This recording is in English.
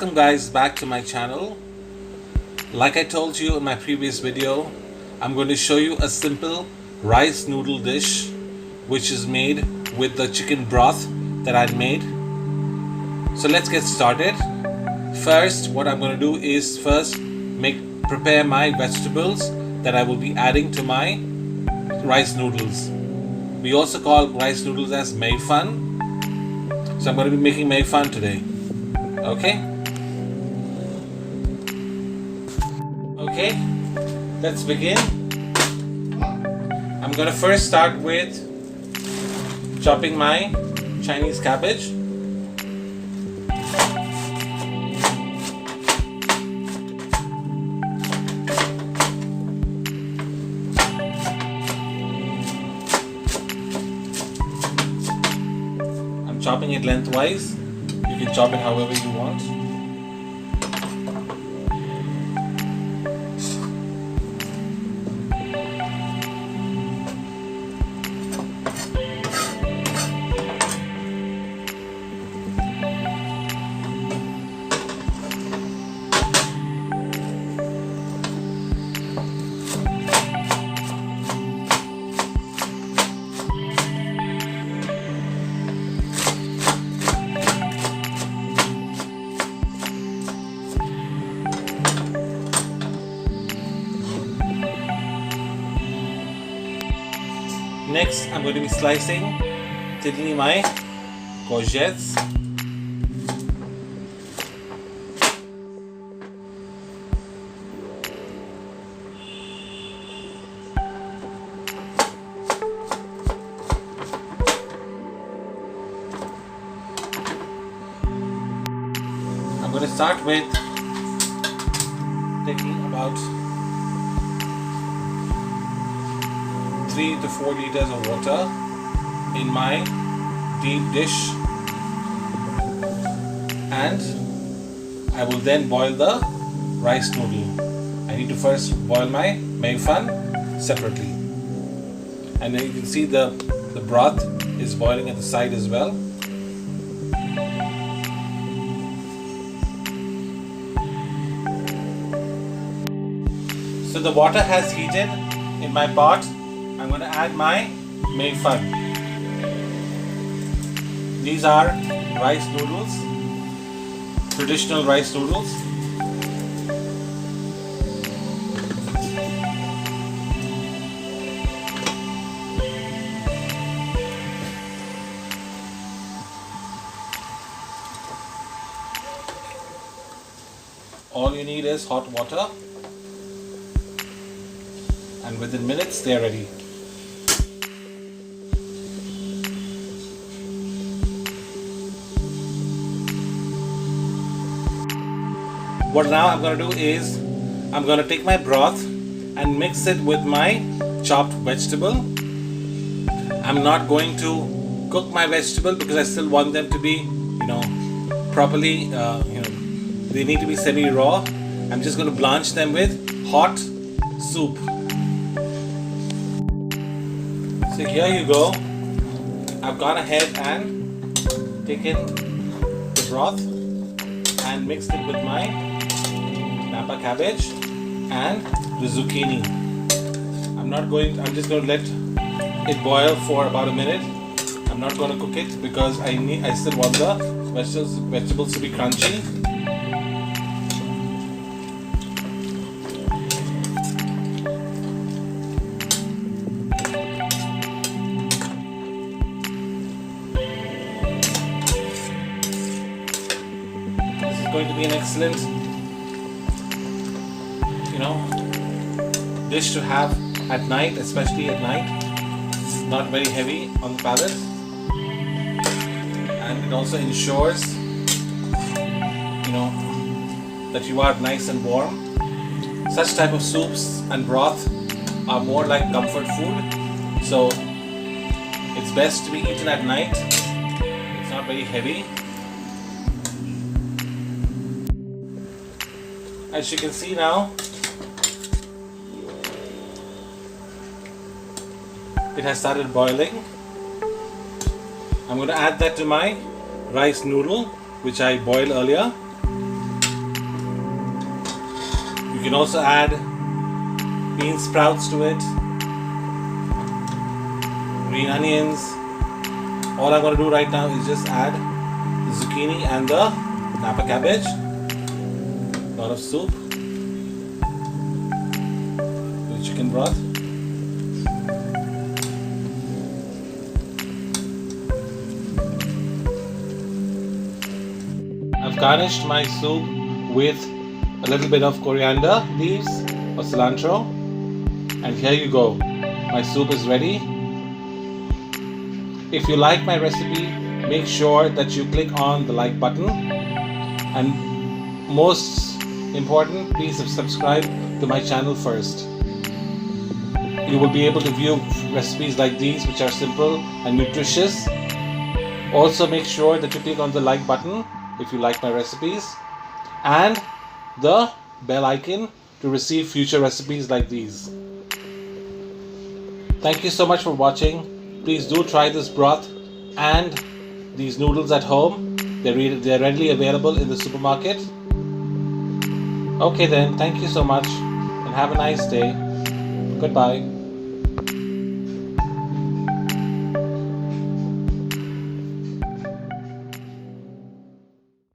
Welcome guys back to my channel. Like I told you in my previous video, I'm going to show you a simple rice noodle dish which is made with the chicken broth that I made. So let's get started. First, what I'm going to do is prepare my vegetables that I will be adding to my rice noodles. We also call rice noodles as Ming-Fath. So I'm going to be making Ming-Fath today. Okay, let's begin. I'm going to first start with chopping my Chinese cabbage. I'm chopping it lengthwise. You can chop it however you want. Next, I'm going to be slicing thinly my courgettes. I'm going to start with taking about 3 to 4 liters of water in my deep dish, and I will then boil the rice noodle. I need to first boil my Ming-Fath separately, and then you can see the broth is boiling at the side as well. So the water has heated in my pot. I'm going to add my Ming-Fath. These are rice noodles, traditional rice noodles. All you need is hot water, and within minutes they are ready. What now I'm going to do is I'm going to take my broth and mix it with my chopped vegetable. I'm not going to cook my vegetable because I still want them to be, properly, they need to be semi-raw. I'm just going to blanch them with hot soup. So here you go. I've gone ahead and taken the broth and mixed it with my napa cabbage and the zucchini. I'm just going to let it boil for about a minute. I'm not going to cook it because I still want the vegetables to be crunchy. This is going to be an excellent dish to have at night, especially at night. It's not very heavy on the palate, and it also ensures that you are nice and warm. Such type of soups and broth are more like comfort food, so it's best to be eaten at night. It's not very heavy. As you can see now, it has started boiling. I'm going to add that to my rice noodle which I boiled earlier. You can also add bean sprouts to it, green onions. All I'm going to do right now is just add the zucchini and the napa cabbage. A lot of soup, the chicken broth. I've garnished my soup with a little bit of coriander leaves or cilantro, and here you go. My soup is ready. If you like my recipe, make sure that you click on the like button, and most important, please subscribe to my channel first. You will be able to view recipes like these, which are simple and nutritious. Also make sure that you click on the like button if you like my recipes, and the bell icon to receive future recipes like these. Thank you so much for watching. Please do try this broth and these noodles at home. They're readily available in the supermarket. Okay then, thank you so much and have a nice day. Goodbye.